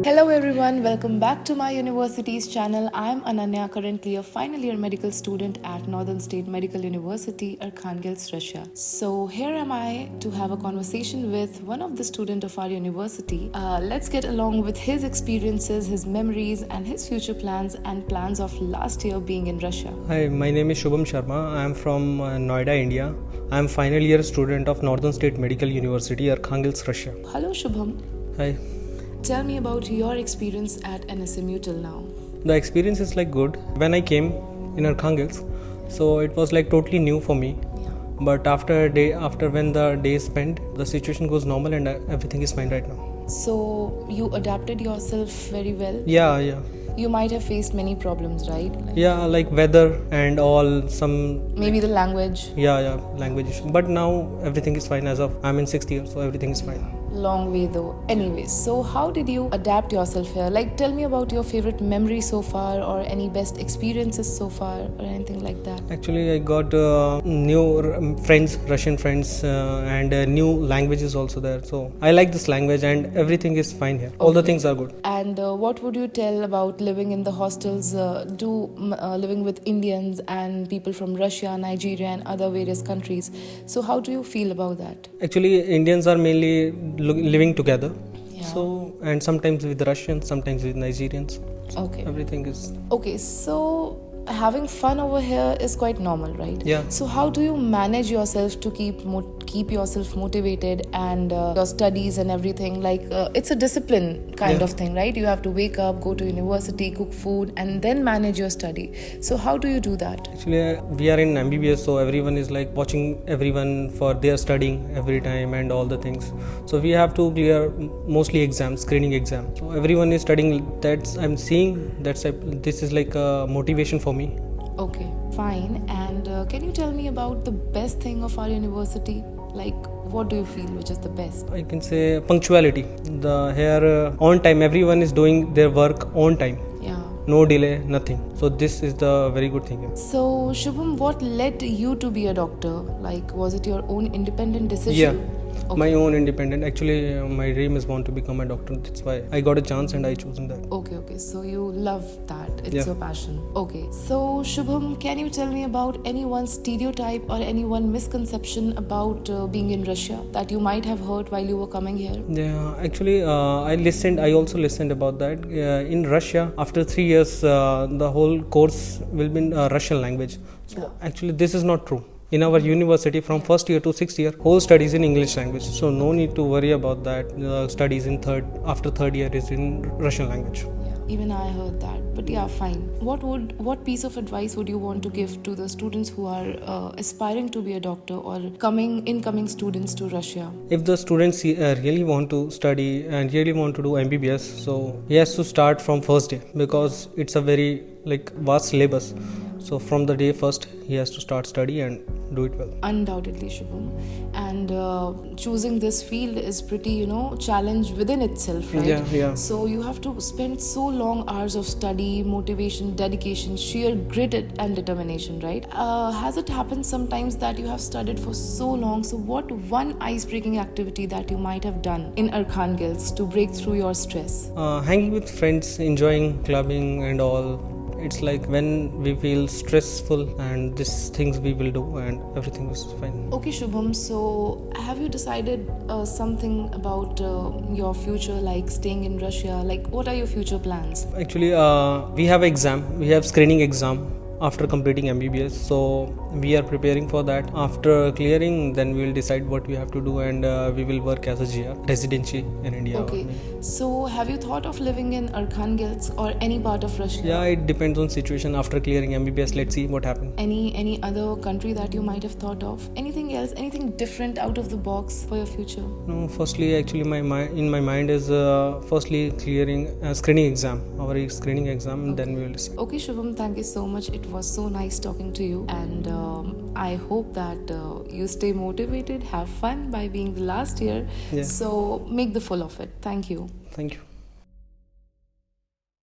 Hello everyone, welcome back to my university's channel. I'm Ananya, currently a final year medical student at Northern State Medical University, Arkhangelsk, Russia. So here am I to have a conversation with one of the students of our university. Let's get along with his experiences, his memories and his future plans and plans of last year being in Russia. Hi, my name is Shubham Sharma. I am from Noida, India. I am final year student of Northern State Medical University, Arkhangelsk, Russia. Hello Shubham. Hi. Tell me about your experience at NSMU till now. The experience is like good. When I came in Arkhangelsk, so it was like totally new for me. Yeah. But after when the day is spent, the situation goes normal and everything is fine right now. So you adapted yourself very well? Yeah. You might have faced many problems, right? Yeah, like weather and all some. Maybe the language. Yeah, language issue. But now everything is fine as of I'm in 6th year, so everything is fine. Long way though. Anyways, so how did you adapt yourself here? Like, tell me about your favorite memory so far, or any best experiences so far, or anything like that. Actually, I got new friends, Russian friends, and new languages also there. So I like this language, and everything is fine here. All the things are good. And what would you tell about living in the hostels? Living with Indians and people from Russia, Nigeria, and other various countries. So how do you feel about that? Actually, Indians are mainly living together. Yeah. So, and sometimes with Russians, sometimes with Nigerians. So Okay. everything is. Okay, so having fun over here is quite normal, right? Yeah. So how do you manage yourself to keep yourself motivated and your studies and everything? Like it's a discipline kind of thing, right? You have to wake up, go to university, cook food, and then manage your study. So how do you do that? Actually, we are in MBBS, so everyone is like watching everyone for their studying every time and all the things. So we have to clear mostly exams, screening exam. So everyone is studying. That's I'm seeing. This is like a motivation for me. Okay, fine. And can you tell me about the best thing of our university? Like, what do you feel which is the best? I can say punctuality. Here on time, everyone is doing their work on time. Yeah. No delay, nothing. So this is the very good thing here. So Shubham, what led you to be a doctor? Like, was it your own independent decision? Yeah. Okay. My own independent. Actually, my dream is want to become a doctor. That's why I got a chance and I chosen that. Okay. So you love that. It's Yeah. your passion. Okay. So Shubham, can you tell me about any one stereotype or any one misconception about being in Russia that you might have heard while you were coming here? Yeah, actually, I also listened about that. In Russia, after 3 years, the whole course will be in Russian language. So actually, this is not true. In our university, from first year to 6th year, whole studies in English language. So no need to worry about that. Studies after third year is in Russian language. Yeah, even I heard that. But yeah, fine. What piece of advice would you want to give to the students who are aspiring to be a doctor or incoming students to Russia? If the students really want to study and really want to do MBBS, so he has to start from first day because it's a very vast syllabus. So from the day first, he has to start study and do it well. Undoubtedly, Shubham. And choosing this field is pretty, challenge within itself, right? Yeah. So you have to spend so long hours of study, motivation, dedication, sheer grit and determination, right? Has it happened sometimes that you have studied for so long? So what one ice-breaking activity that you might have done in Arkhangelsk to break through your stress? Hanging with friends, enjoying clubbing and all. It's like when we feel stressful and these things we will do and everything is fine. Okay, Shubham, so have you decided something about your future, like staying in Russia? Like, what are your future plans? Actually, we have screening exam after completing MBBS. So we are preparing for that. After clearing, then we will decide what we have to do and we will work as a GR, residency in India. Okay, so have you thought of living in Arkhangelsk or any part of Russia? Yeah, it depends on situation. After clearing MBBS, let's see what happens. Any other country that you might have thought of? Anything else? Anything different out of the box for your future? No, firstly, actually, in my mind is firstly clearing screening exam, our screening exam, and then we will decide. Okay, Shubham, thank you so much. It was so nice talking to you, and I hope that you stay motivated, have fun by being the last year. Yeah. So make the full of it. Thank you. Thank you.